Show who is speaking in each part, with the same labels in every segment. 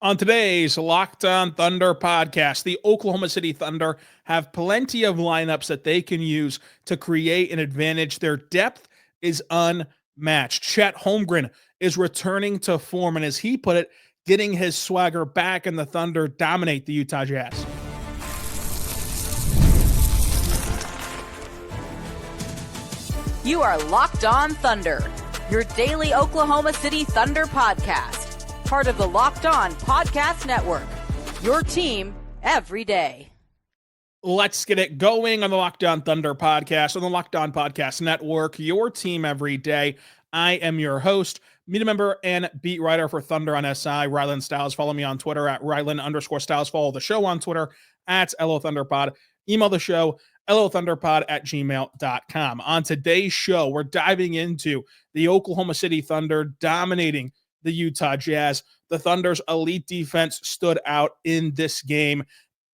Speaker 1: On today's Locked On Thunder podcast, the Oklahoma City Thunder have plenty of lineups that they can use to create an advantage. Their depth is unmatched. Chet Holmgren is returning to form, and as he put it, getting his swagger back, and the Thunder dominate the Utah Jazz.
Speaker 2: You are Locked On Thunder, your daily Oklahoma City Thunder podcast. Part of the Locked On Podcast Network, your team every day.
Speaker 1: Let's get it going on the Locked On Thunder podcast, on the Locked On Podcast Network, your team every day. I am your host, media member, and beat writer for Thunder on SI, Rylan Stiles. Follow me on Twitter at Rylan_Stiles. Follow the show on Twitter at LOThunderPod. Email the show, LOThunderPod@gmail.com. On today's show, we're diving into the Oklahoma City Thunder dominating the Utah Jazz. The Thunder's elite defense stood out in this game.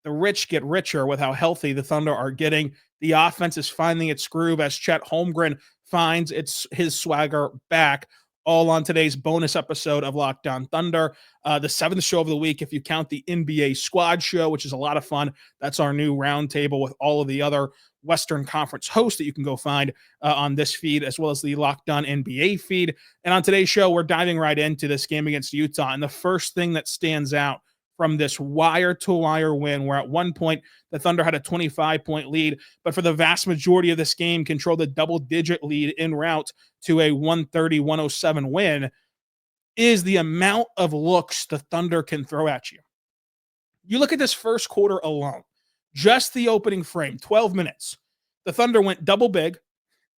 Speaker 1: The rich get richer with how healthy the Thunder are getting. The offense is finding its groove as Chet Holmgren finds his swagger back. All on today's bonus episode of Locked On Thunder, the seventh show of the week, if you count the NBA Squad show, which is a lot of fun. That's our new roundtable with all of the other Western Conference hosts that you can go find on this feed, as well as the Locked On NBA feed. And on today's show, we're diving right into this game against Utah. And the first thing that stands out from this wire-to-wire win, where at one point the Thunder had a 25-point lead, but for the vast majority of this game controlled a double-digit lead en route to a 130-107 win, is the amount of looks the Thunder can throw at you. You look at this first quarter alone, just the opening frame, 12 minutes. The Thunder went double big.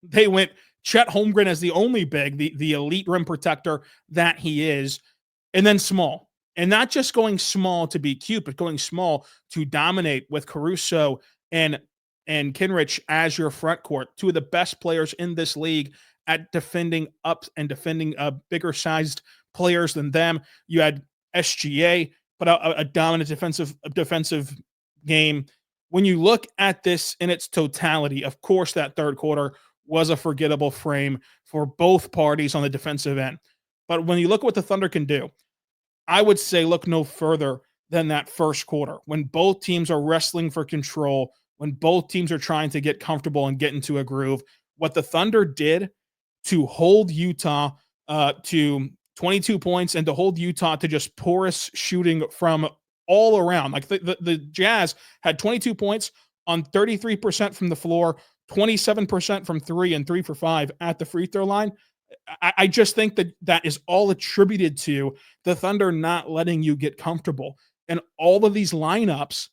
Speaker 1: They went Chet Holmgren as the only big, the elite rim protector that he is, and then small. And not just going small to be cute, but going small to dominate with Caruso and Kenrich as your front court. Two of the best players in this league at defending up and defending bigger sized players than them. You had SGA put out a dominant defensive game. When you look at this in its totality, of course, that third quarter was a forgettable frame for both parties on the defensive end. But when you look at what the Thunder can do, I would say look no further than that first quarter when both teams are wrestling for control, when both teams are trying to get comfortable and get into a groove. What the Thunder did to hold Utah to 22 points and to hold Utah to just porous shooting from all around. Like the Jazz had 22 points on 33% from the floor, 27% from three, and 3 for 5 at the free throw line. I just think that is all attributed to the Thunder not letting you get comfortable. And all of these lineups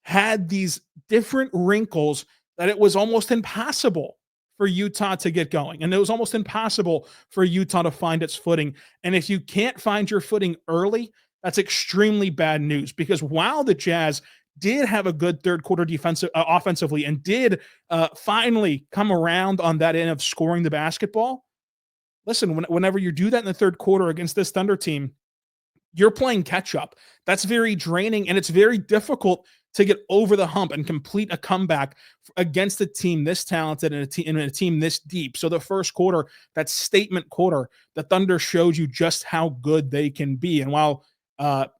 Speaker 1: had these different wrinkles that it was almost impossible for Utah to get going. And it was almost impossible for Utah to find its footing. And if you can't find your footing early, that's extremely bad news, because while the Jazz did have a good third quarter offensively and did finally come around on that end of scoring the basketball, listen, whenever you do that in the third quarter against this Thunder team, you're playing catch up. That's very draining, and it's very difficult to get over the hump and complete a comeback against a team this talented and a team this deep. So the first quarter, that statement quarter, the Thunder showed you just how good they can be. And while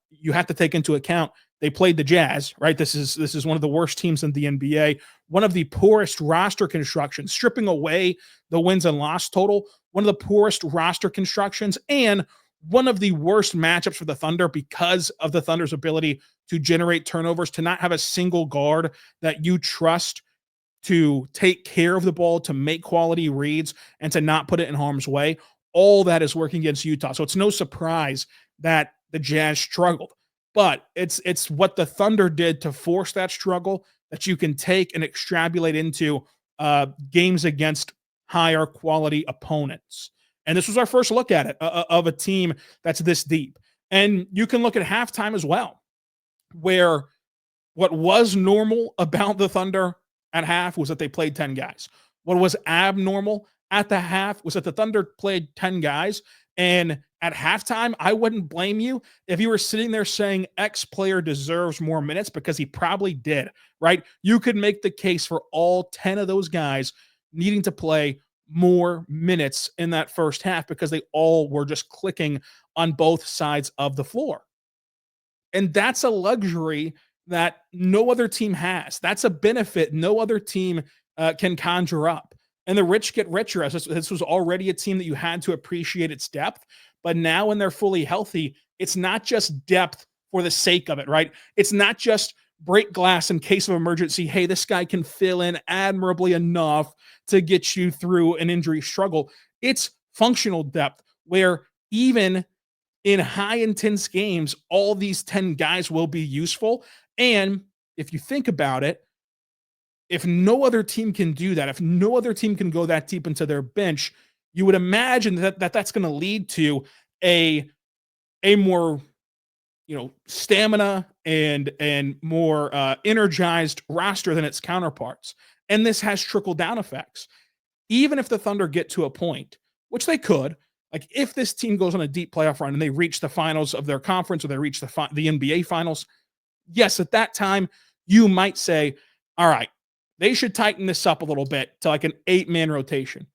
Speaker 1: you have to take into account they played the Jazz, right? This is one of the worst teams in the NBA, one of the poorest roster constructions, stripping away the wins and loss total, one of the poorest roster constructions, and one of the worst matchups for the Thunder because of the Thunder's ability to generate turnovers, to not have a single guard that you trust to take care of the ball, to make quality reads, and to not put it in harm's way. All that is working against Utah. So it's no surprise that the Jazz struggled. But it's what the Thunder did to force that struggle that you can take and extrapolate into games against higher quality opponents. And this was our first look at it of a team that's this deep. And you can look at halftime as well, where what was normal about the Thunder at half was that they played 10 guys. What was abnormal at the half was that the Thunder played 10 guys. And at halftime, I wouldn't blame you if you were sitting there saying X player deserves more minutes, because he probably did, right? You could make the case for all 10 of those guys needing to play more minutes in that first half because they all were just clicking on both sides of the floor. And that's a luxury that no other team has. That's a benefit no other team can conjure up. And the rich get richer. As this was already a team that you had to appreciate its depth. But now when they're fully healthy, it's not just depth for the sake of it, right? It's not just break glass in case of emergency. Hey, this guy can fill in admirably enough to get you through an injury struggle. It's functional depth where even in high intense games, all these 10 guys will be useful. And if you think about it, if no other team can do that, if no other team can go that deep into their bench, you would imagine that's going to lead to a more stamina and more energized roster than its counterparts. And this has trickle down effects. Even if the Thunder get to a point, which they could, like if this team goes on a deep playoff run and they reach the finals of their conference or they reach the NBA finals, yes, at that time you might say, all right, they should tighten this up a little bit to like an 8-man rotation.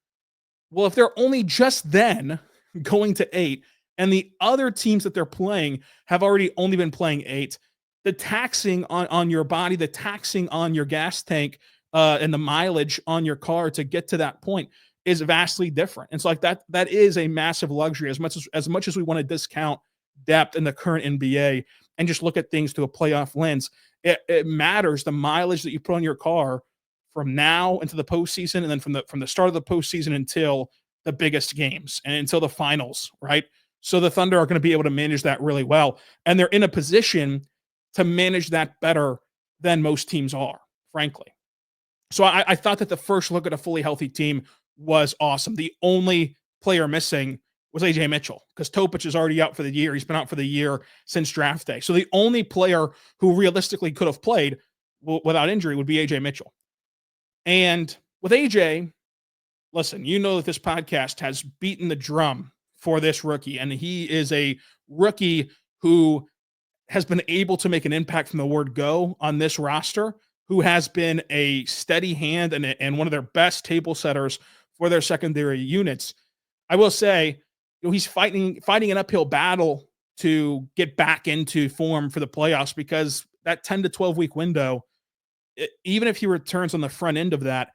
Speaker 1: Well, if they're only just then going to 8 and the other teams that they're playing have already only been playing 8, the taxing on your body, the taxing on your gas tank and the mileage on your car to get to that point is vastly different. And so like that is a massive luxury as much as we want to discount depth in the current NBA and just look at things to a playoff lens. It matters the mileage that you put on your car from now into the postseason, and then from the start of the postseason until the biggest games and until the finals, right? So the Thunder are going to be able to manage that really well, and they're in a position to manage that better than most teams are, frankly. So I thought that the first look at a fully healthy team was awesome. The only player missing was AJ Mitchell because Topic is already out for the year. He's been out for the year since draft day. So the only player who realistically could have played without injury would be AJ Mitchell. And with AJ, listen, you know that this podcast has beaten the drum for this rookie, and he is a rookie who has been able to make an impact from the word go on this roster, who has been a steady hand and one of their best table setters for their secondary units. I will say, he's fighting an uphill battle to get back into form for the playoffs because that 10 to 12 week window, even if he returns on the front end of that,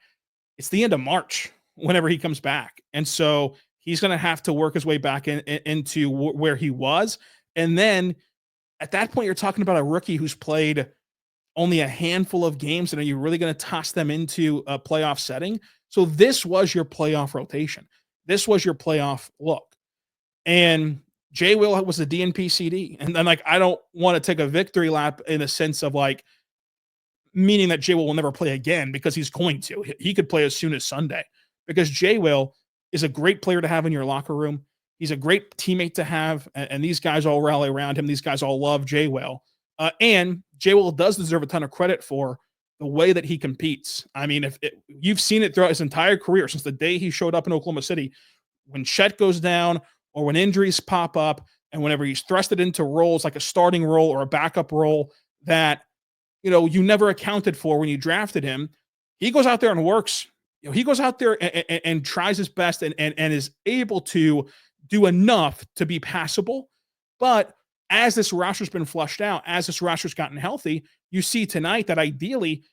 Speaker 1: it's the end of March whenever he comes back. And so he's going to have to work his way back into where he was. And then at that point, you're talking about a rookie who's played only a handful of games, and are you really going to toss them into a playoff setting? So this was your playoff rotation. This was your playoff look. And Jay Will was the DNP CD. And then I don't want to take a victory lap in the sense of meaning that Jay Will never play again, because he's going to. He could play as soon as Sunday, because Jay Will is a great player to have in your locker room. He's a great teammate to have, and these guys all rally around him. These guys all love Jay Will. And Jay Will does deserve a ton of credit for the way that he competes. I mean, you've seen it throughout his entire career, since the day he showed up in Oklahoma City, when Chet goes down or when injuries pop up, and whenever he's thrusted into roles like a starting role or a backup role that you never accounted for when you drafted him, he goes out there and works. He goes out there and tries his best and is able to do enough to be passable. But as this roster's been flushed out, as this roster's gotten healthy, you see tonight that ideally,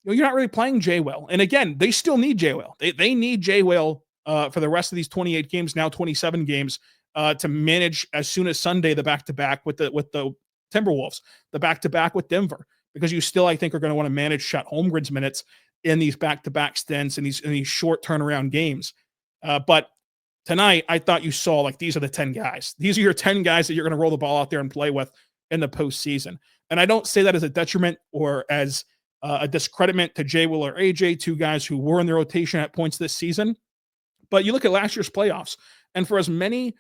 Speaker 1: you're not really playing Jay Will. And again, they still need Jay Will. They need Jay Will for the rest of these 28 games, now 27 games, to manage as soon as Sunday the back-to-back with the Timberwolves, the back-to-back with Denver, because you still, I think, are going to want to manage Chet Holmgren's minutes in these back-to-back stints and these short turnaround games. But tonight, I thought you saw these are the 10 guys. These are your 10 guys that you're going to roll the ball out there and play with in the postseason. And I don't say that as a detriment or as a discreditment to Jay Will or AJ, two guys who were in the rotation at points this season. But you look at last year's playoffs, and for as many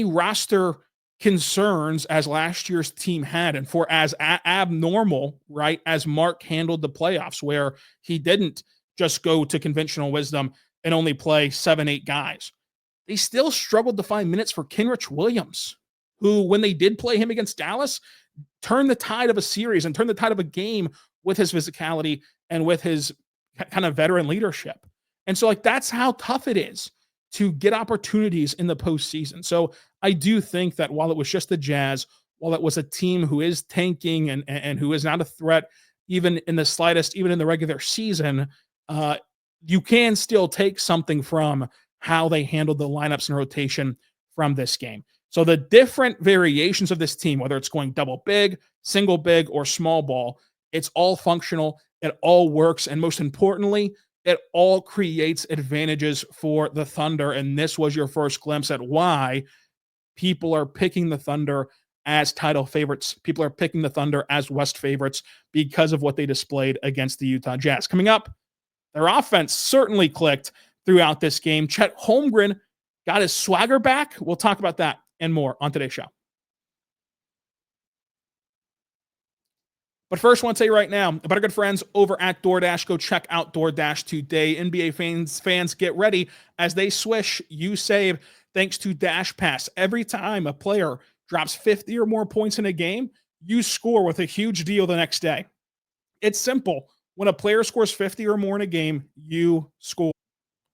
Speaker 1: roster concerns as last year's team had, and for as abnormal, right, as Mark handled the playoffs, where he didn't just go to conventional wisdom and only play 7-8 guys, they still struggled to find minutes for Kenrich Williams, who, when they did play him against Dallas, turned the tide of a series and turned the tide of a game with his physicality and with his kind of veteran leadership. And so that's how tough it is to get opportunities in the postseason. So I do think that while it was just the Jazz, while it was a team who is tanking and who is not a threat, even in the slightest, even in the regular season, uh, you can still take something from how they handled the lineups and rotation from this game. So the different variations of this team, whether it's going double big, single big, or small ball, it's all functional. It all works. And most importantly, it all creates advantages for the Thunder. And this was your first glimpse at why people are picking the Thunder as title favorites. People are picking the Thunder as West favorites because of what they displayed against the Utah Jazz. Coming up, their offense certainly clicked throughout this game. Chet Holmgren got his swagger back. We'll talk about that and more on today's show. But first, I want to tell you right now about our good friends over at DoorDash. Go check out DoorDash today. NBA fans, get ready. As they swish, you save thanks to Dash Pass. Every time a player drops 50 or more points in a game, you score with a huge deal the next day. It's simple. When a player scores 50 or more in a game, you score.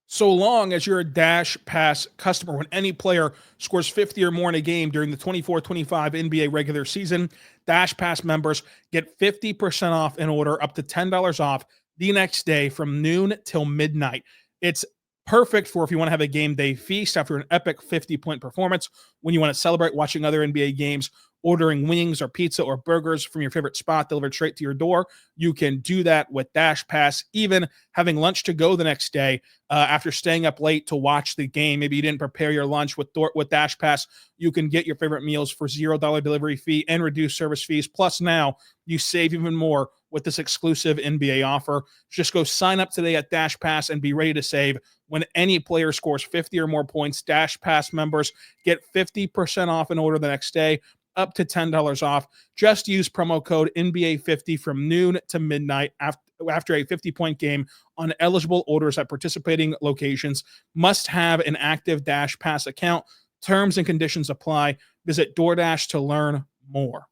Speaker 1: So long as you're a Dash Pass customer, when any player scores 50 or more in a game during the 24-25 NBA regular season, Dash Pass members get 50% off an order, up to $10 off the next day from noon till midnight. It's perfect for if you want to have a game day feast after an epic 50-point performance, when you want to celebrate watching other NBA games, ordering wings or pizza or burgers from your favorite spot delivered straight to your door. You can do that with Dash Pass, even having lunch to go the next day after staying up late to watch the game. Maybe you didn't prepare your lunch with Dash Pass. You can get your favorite meals for $0 delivery fee and reduced service fees. Plus now you save even more with this exclusive NBA offer. Just go sign up today at Dash Pass and be ready to save. When any player scores 50 or more points, Dash Pass members get 50% off an order the next day, up to $10 off. Just use promo code NBA50 from noon to midnight after a 50-point game on eligible orders at participating locations. Must have an active Dash Pass account. Terms and conditions apply. Visit DoorDash to learn more.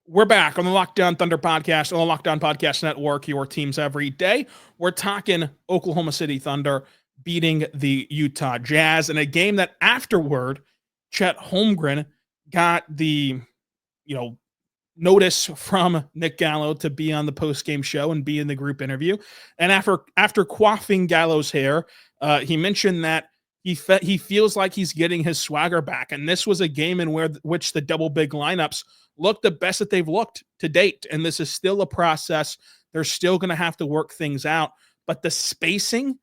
Speaker 1: We're back on the Locked On Thunder podcast, on the Locked On Podcast Network, your teams every day. We're talking Oklahoma City Thunder beating the Utah Jazz in a game that afterward, Chet Holmgren got the, notice from Nick Gallo to be on the post-game show and be in the group interview. And after quaffing Gallo's hair, he mentioned that he feels like he's getting his swagger back. And this was a game in which the double big lineups looked the best that they've looked to date. And this is still a process. They're still going to have to work things out. But the spacing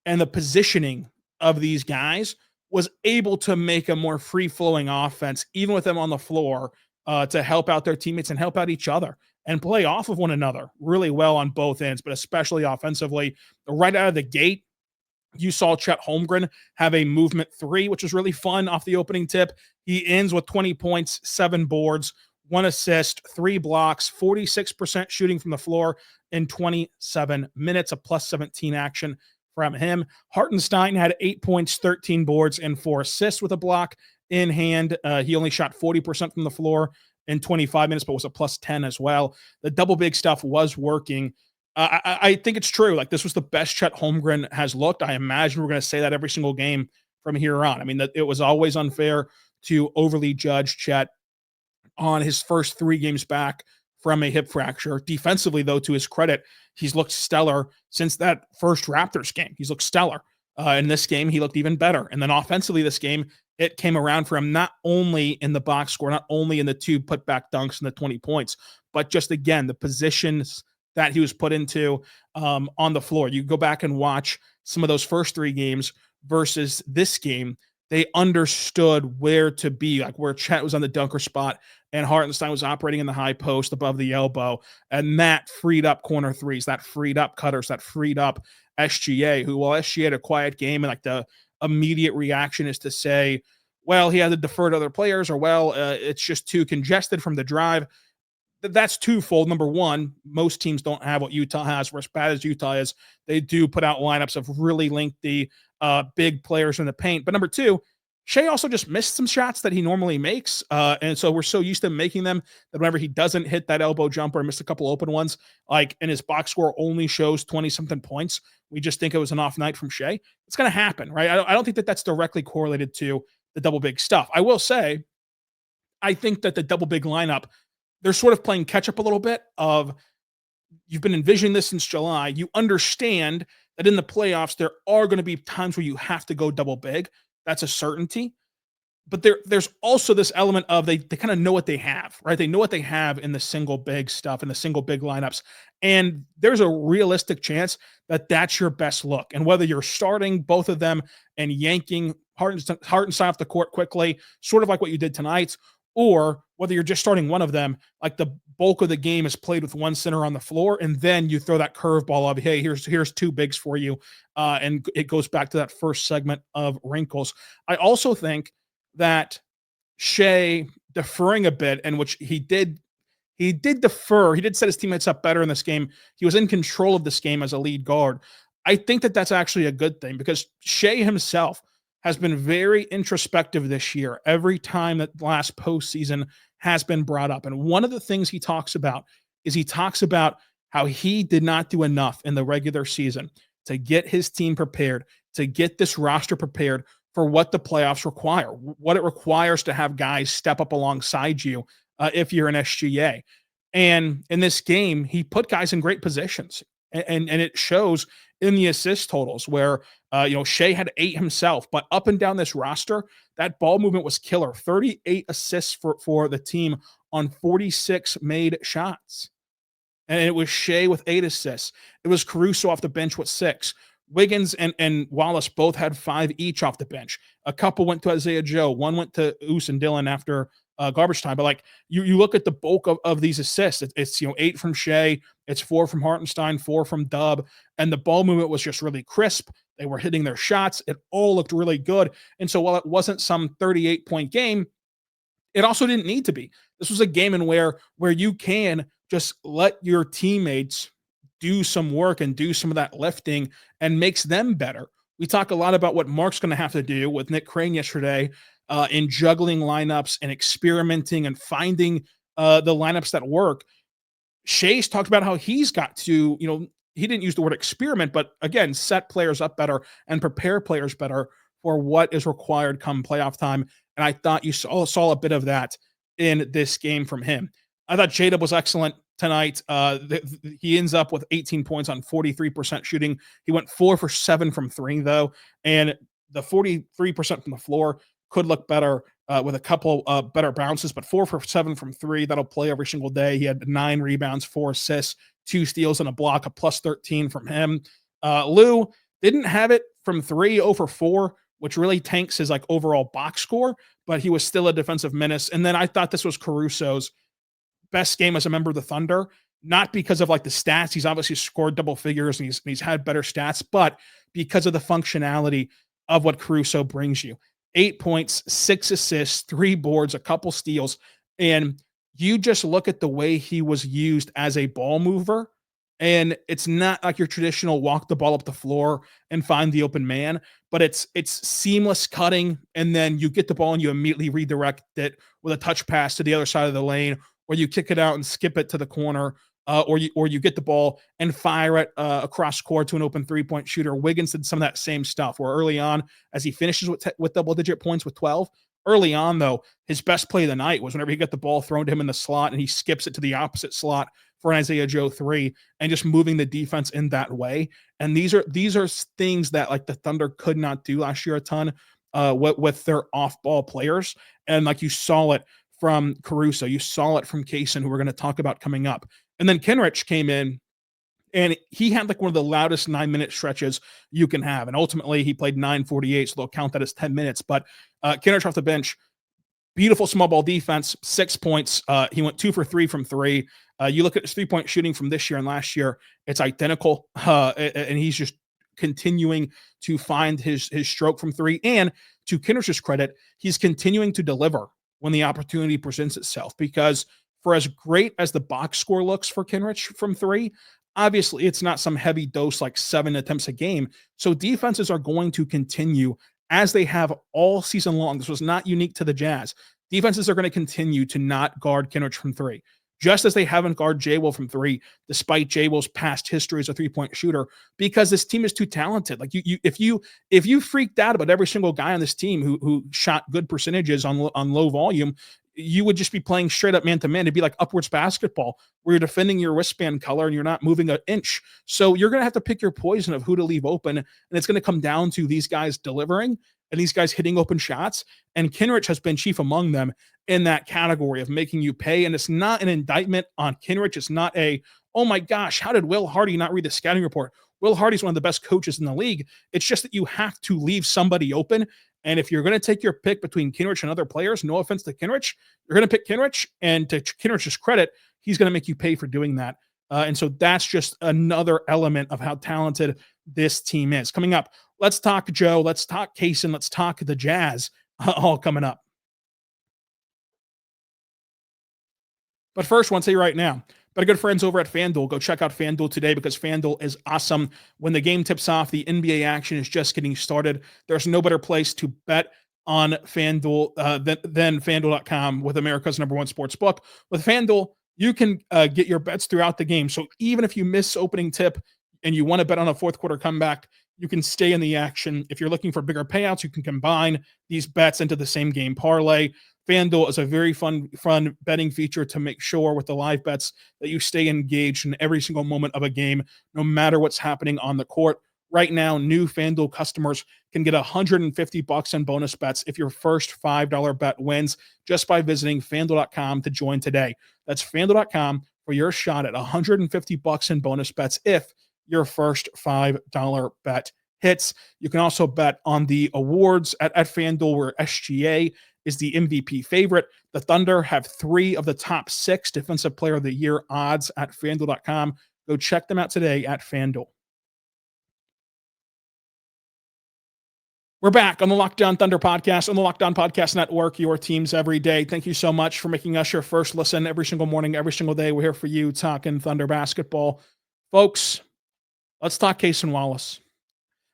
Speaker 1: and the positioning of these guys was able to make a more free-flowing offense, even with them on the floor, to help out their teammates and help out each other and play off of one another really well on both ends, but especially offensively. Right out of the gate, you saw Chet Holmgren have a movement three, which was really fun off the opening tip. He ends with 20 points, 7 boards, 1 assist, 3 blocks, 46% shooting from the floor in 27 minutes, a plus 17 action from him. Hartenstein had 8 points, 13 boards, and 4 assists with a block in hand. He only shot 40% from the floor in 25 minutes, but was a plus 10 as well. The double big stuff was working. I think it's true. Like, this was the best Chet Holmgren has looked. I imagine we're going to say that every single game from here on. I mean, it was always unfair to overly judge Chet on his first 3 games back from a hip fracture. Defensively, though, to his credit, he's looked stellar since that first Raptors game. He's looked stellar. In this game, he looked even better. And then offensively, this game, it came around for him not only in the box score, not only in the 2 putback dunks and the 20 points, but just, again, the positions that he was put into on the floor. You go back and watch some of those first 3 games versus this game. They understood where to be, like where Chet was on the dunker spot and Hartenstein was operating in the high post above the elbow. And that freed up corner threes, that freed up cutters, that freed up SGA, who, while SGA had a quiet game, and like the immediate reaction is to say, well, he had to defer to other players, or it's just too congested from the drive. That's twofold. Number one, most teams don't have what Utah has. For as bad as Utah is, they do put out lineups of really lengthy, big players in the paint. But number two, Shai also just missed some shots that he normally makes. And so we're so used to making them that whenever he doesn't hit that elbow jumper and missed a couple open ones, like, and his box score only shows 20 something points, we just think it was an off night from Shai. It's going to happen, right? I don't think that that's directly correlated to the double big stuff. I will say, I think that the double big lineup, they're sort of playing catch up a little bit of, you've been envisioning this since July. You understand that in the playoffs, there are going to be times where you have to go double big. That's a certainty. But there's also this element of they kind of know what they have, right? They know what they have in the single big stuff, in the single big lineups. And there's a realistic chance that that's your best look. And whether you're starting both of them and yanking Hartenstein off the court quickly, sort of like what you did tonight, or whether you're just starting one of them, like the bulk of the game is played with one center on the floor, and then you throw that curveball of, hey, here's two bigs for you, and it goes back to that first segment of wrinkles. I also think that Shai deferring a bit, and which he did defer. He did set his teammates up better in this game. He was in control of this game as a lead guard. I think that that's actually a good thing because Shai himself has been very introspective this year every time that last postseason has been brought up. And one of the things he talks about is he talks about how he did not do enough in the regular season to get his team prepared, to get this roster prepared for what the playoffs require, what it requires to have guys step up alongside you if you're an SGA. And in this game, he put guys in great positions. And it shows in the assist totals where, Shai had 8 himself, but up and down this roster, that ball movement was killer. 38 assists for the team on 46 made shots. And it was Shai with 8 assists. It was Caruso off the bench with 6. Wiggins and Wallace both had 5 each off the bench. A couple went to Isaiah Joe. One went to Oos and Dylan after garbage time. But like you look at the bulk of these assists, it's 8 from Shai, it's 4 from Hartenstein, 4 from Dub, and the ball movement was just really crisp. They were hitting their shots. It all looked really good. And so while it wasn't some 38-point game, it also didn't need to be. This was a game in where you can just let your teammates do some work and do some of that lifting and makes them better. We talk a lot about what Mark's going to have to do with Nick Crane yesterday in juggling lineups and experimenting and finding the lineups that work. Shai's talked about how he's got to, he didn't use the word experiment, but again, set players up better and prepare players better for what is required come playoff time. And I thought you saw a bit of that in this game from him. I thought J-Dub was excellent tonight. He ends up with 18 points on 43% shooting. He went 4 for 7 from 3, though. And the 43% from the floor could look better with a couple better bounces, but 4 for 7 from 3, that'll play every single day. He had 9 rebounds, 4 assists, 2 steals, and a block, a plus 13 from him. Lou didn't have it from 3, 0 for 4, which really tanks his overall box score, but he was still a defensive menace. And then I thought this was Caruso's best game as a member of the Thunder, not because of the stats. He's obviously scored double figures and he's had better stats, but because of the functionality of what Caruso brings you. 8 points, 6 assists, 3 boards, a couple steals. And you just look at the way he was used as a ball mover, and it's not like your traditional walk the ball up the floor and find the open man, but it's seamless cutting, and then you get the ball and you immediately redirect it with a touch pass to the other side of the lane, or you kick it out and skip it to the corner, or you get the ball and fire it across court to an open 3-point shooter. Wiggins did some of that same stuff where early on, as he finishes with double-digit points with 12, early on, though, his best play of the night was whenever he got the ball thrown to him in the slot and he skips it to the opposite slot for an Isaiah Joe 3 and just moving the defense in that way. And these are things that the Thunder could not do last year a ton with their off-ball players. And you saw it from Caruso, you saw it from Cason, who we're going to talk about coming up. And then Kenrich came in, and he had one of the loudest 9-minute stretches you can have. And ultimately, he played 9:48, so they'll count that as 10 minutes. But Kenrich off the bench, beautiful small ball defense, 6 points. He went 2 for 3 from 3. You look at his 3-point shooting from this year and last year, it's identical. And he's just continuing to find his stroke from 3. And to Kenrich's credit, he's continuing to deliver when the opportunity presents itself, because for as great as the box score looks for Kenrich from 3, obviously it's not some heavy dose 7 attempts a game. So defenses are going to continue as they have all season long. This was not unique to the Jazz. Defenses are going to continue to not guard Kenrich from three, just as they haven't guarded J. Will from three, despite J. Will's past history as a three-point shooter, because this team is too talented. Like if you freaked out about every single guy on this team who shot good percentages on low volume, you would just be playing straight up man to man. It'd be like upwards basketball where you're defending your wristband color and you're not moving an inch. So you're going to have to pick your poison of who to leave open. And it's going to come down to these guys delivering and these guys hitting open shots. And Kenrich has been chief among them in that category of making you pay. And it's not an indictment on Kenrich. It's not oh my gosh, how did Will Hardy not read the scouting report? Will Hardy's one of the best coaches in the league. It's just that you have to leave somebody open. And if you're going to take your pick between Kenrich and other players, no offense to Kenrich, you're going to pick Kenrich. And to Kenrich's credit, he's going to make you pay for doing that. And so that's just another element of how talented this team is. Coming up, let's talk Joe. Let's talk Cason. Let's talk the Jazz. All coming up. But first, I want to say right now, but our good friends over at FanDuel, go check out FanDuel today because FanDuel is awesome. When the game tips off, the NBA action is just getting started. There's no better place to bet on FanDuel than FanDuel.com with America's #1 sports book. With FanDuel, you can get your bets throughout the game. So even if you miss opening tip and you want to bet on a fourth quarter comeback, you can stay in the action. If you're looking for bigger payouts, you can combine these bets into the same game parlay. FanDuel is a very fun betting feature to make sure with the live bets that you stay engaged in every single moment of a game, no matter what's happening on the court. Right now, new FanDuel customers can get $150 in bonus bets if your first $5 bet wins just by visiting FanDuel.com to join today. That's FanDuel.com for your shot at $150 in bonus bets if your first $5 bet hits. You can also bet on the awards at FanDuel, where SGA is the MVP favorite. The Thunder have 3 of the top 6 Defensive Player of the Year odds at FanDuel.com. Go check them out today at FanDuel. We're back on the Locked On Thunder podcast, on the Locked On Podcast Network, your teams every day. Thank you so much for making us your first listen every single morning, every single day. We're here for you talking Thunder basketball. Folks, let's talk Cason Wallace.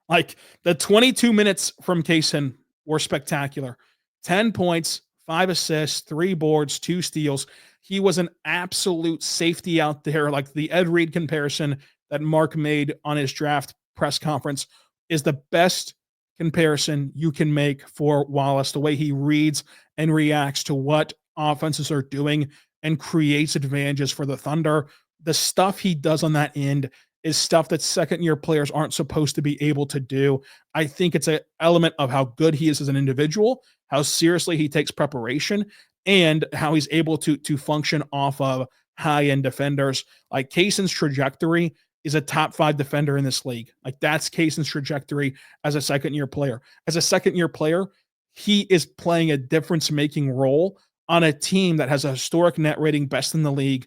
Speaker 1: Like, the 22 minutes from Cason were spectacular. 10 points, 5 assists, 3 boards, 2 steals. He was an absolute safety out there. Like, the Ed Reed comparison that Mark made on his draft press conference is the best comparison you can make for Wallace, the way he reads and reacts to what offenses are doing and creates advantages for the Thunder. The stuff he does on that end is stuff that second-year players aren't supposed to be able to do. I think it's an element of how good he is as an individual, how seriously he takes preparation, and how he's able to function off of high-end defenders. Like, Cason's trajectory is a top 5 defender in this league. Like, that's Cason's trajectory as a second-year player. As a second-year player, he is playing a difference-making role on a team that has a historic net rating best in the league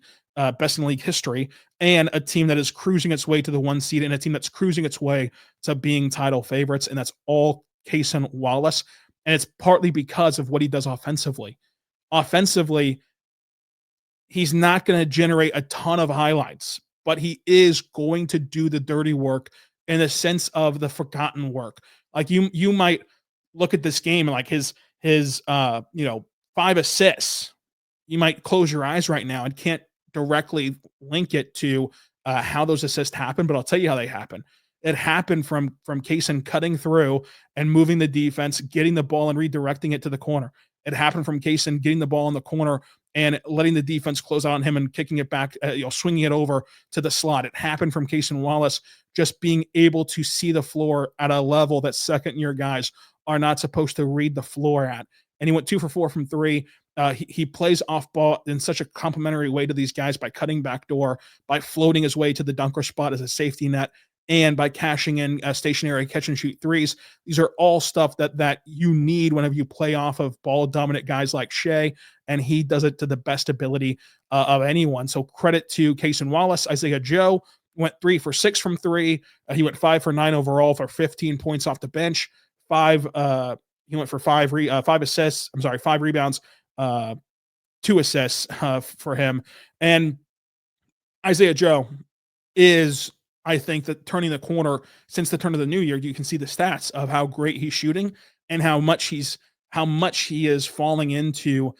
Speaker 1: history, and a team that is cruising its way to the 1 seed, and a team that's cruising its way to being title favorites. And that's all Cason Wallace. And it's partly because of what he does offensively. Offensively, he's not going to generate a ton of highlights, but he is going to do the dirty work in the sense of the forgotten work. Like, you might look at this game and like his 5 assists, you might close your eyes right now and can't directly link it to how those assists happen, but I'll tell you how they happen. It happened from Cason cutting through and moving the defense, getting the ball and redirecting it to the corner. It happened from Cason getting the ball in the corner and letting the defense close out on him and kicking it back, swinging it over to the slot. It happened from Cason Wallace just being able to see the floor at a level that second-year guys are not supposed to read the floor at. And he went 2 for 4 from 3. He plays off ball in such a complimentary way to these guys by cutting backdoor, by floating his way to the dunker spot as a safety net, and by cashing in stationary catch and shoot threes. These are all stuff that you need whenever you play off of ball dominant guys like Shai, and he does it to the best ability of anyone. So credit to Cason Wallace. Isaiah Joe went 3 for 6 from 3. He went 5 for 9 overall for 15 points off the bench. He went for 5 assists. 5 rebounds, 2 assists for him. And Isaiah Joe is, I think, that turning the corner since the turn of the new year. You can see the stats of how great he's shooting and how much he is falling into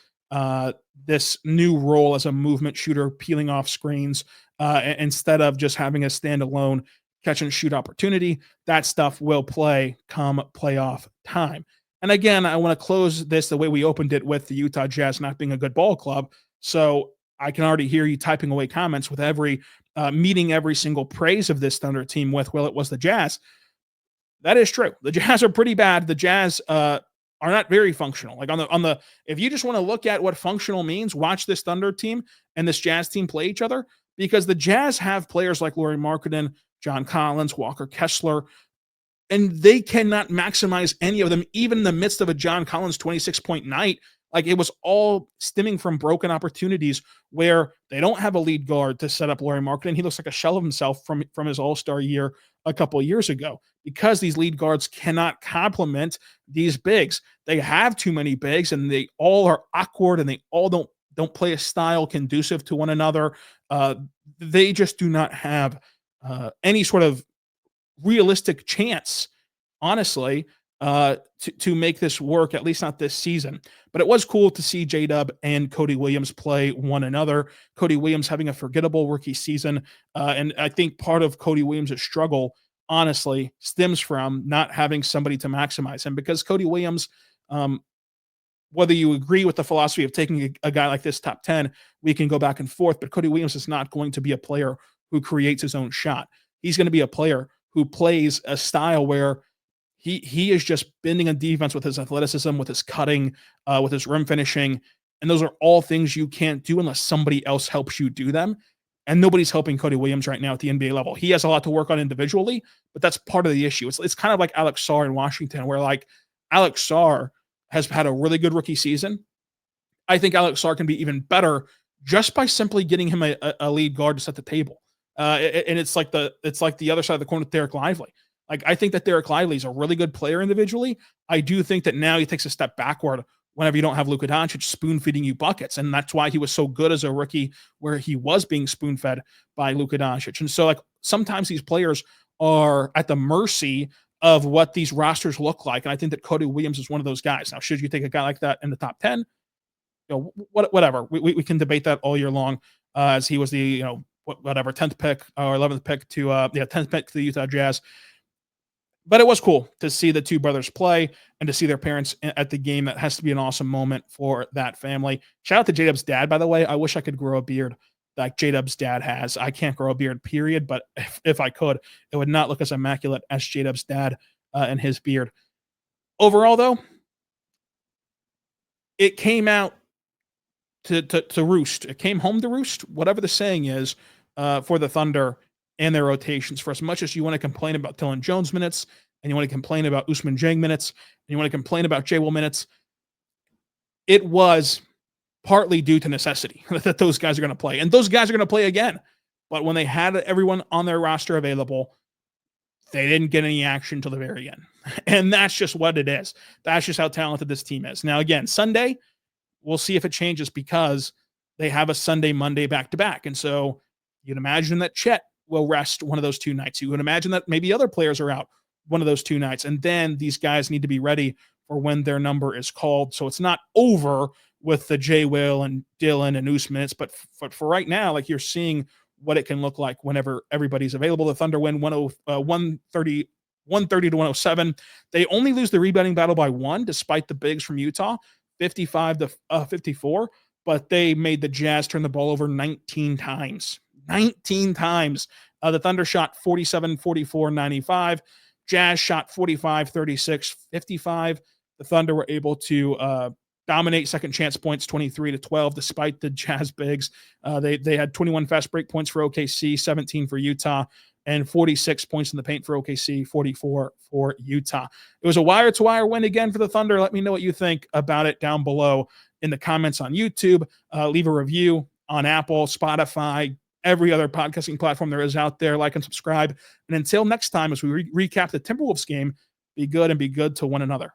Speaker 1: this new role as a movement shooter, peeling off screens instead of just having a standalone catch and shoot opportunity. That stuff will play come playoff time. And again, I want to close this the way we opened it with the Utah Jazz not being a good ball club. So I can already hear you typing away comments with every meeting every single praise of this Thunder team with, well, it was the Jazz. That is true. The Jazz are pretty bad. The Jazz are not very functional. Like on the if you just want to look at what functional means, watch this Thunder team and this Jazz team play each other, because the Jazz have players like Lauri Markkanen, John Collins, Walker Kessler, and they cannot maximize any of them, even in the midst of a John Collins 26-point night. Like, it was all stemming from broken opportunities where they don't have a lead guard to set up Lauri Markkanen. He looks like a shell of himself from his All-Star year a couple of years ago, because these lead guards cannot complement these bigs. They have too many bigs, and they all are awkward, and they all don't play a style conducive to one another. They just do not have any sort of realistic chance, honestly, to make this work, at least not this season. But it was cool to see J-Dub and Cody Williams play one another. Cody Williams having a forgettable rookie season. And I think part of Cody Williams' struggle, honestly, stems from not having somebody to maximize him, because Cody Williams, whether you agree with the philosophy of taking a guy like this top 10, we can go back and forth, but Cody Williams is not going to be a player who creates his own shot. He's going to be a player who plays a style where he is just bending a defense with his athleticism, with his cutting, with his rim finishing. And those are all things you can't do unless somebody else helps you do them. And nobody's helping Cody Williams right now at the NBA level. He has a lot to work on individually, but that's part of the issue. It's kind of like Alex Sarr in Washington, where like Alex Sarr has had a really good rookie season. I think Alex Sarr can be even better just by simply getting him a lead guard to set the table. And it's like the other side of the coin with Derek Lively. Like, I think that Derek Lively is a really good player individually. I do think that now he takes a step backward whenever you don't have Luka Doncic spoon feeding you buckets. And that's why he was so good as a rookie, where he was being spoon fed by Luka Doncic. And so, like, sometimes these players are at the mercy of what these rosters look like. And I think that Cody Williams is one of those guys. Now, should you take a guy like that in the top 10? Whatever. We can debate that all year long, as he was the, 10th pick or 11th pick to 10th pick to the Utah Jazz. But it was cool to see the two brothers play and to see their parents at the game. That has to be an awesome moment for that family. Shout out to J-Dub's dad, by the way. I wish I could grow a beard like J-Dub's dad has. I can't grow a beard, period. But if I could, it would not look as immaculate as J-Dub's dad and his beard. Overall, though, it came out to roost. It came home to roost, whatever the saying is, for the Thunder and their rotations. For as much as you want to complain about Dillon Jones minutes, and you want to complain about Ousmane Dieng minutes, and you want to complain about J. Will minutes, it was partly due to necessity that those guys are going to play. And those guys are going to play again. But when they had everyone on their roster available, they didn't get any action till the very end. And that's just what it is. That's just how talented this team is. Now, again, Sunday, we'll see if it changes, because they have a Sunday, Monday back-to-back. And so you'd imagine that Chet will rest one of those two nights. You would imagine that maybe other players are out one of those two nights. And then these guys need to be ready for when their number is called. So it's not over with the J. Will and Dillon and Ousmane minutes. But for right now, like, you're seeing what it can look like whenever everybody's available. The Thunder win 130 to 107. They only lose the rebounding battle by one, despite the bigs from Utah, 55 to 54. But they made the Jazz turn the ball over 19 times. 19 times. The Thunder shot 47, 44, 95. Jazz shot 45, 36, 55. The Thunder were able to dominate second chance points 23 to 12, despite the Jazz bigs. They had 21 fast break points for OKC, 17 for Utah, and 46 points in the paint for OKC, 44 for Utah. It was a wire-to-wire win again for the Thunder. Let me know what you think about it down below in the comments on YouTube. Leave a review on Apple, Spotify, every other podcasting platform there is out there. Like and subscribe. And until next time, as we recap the Timberwolves game, be good and be good to one another.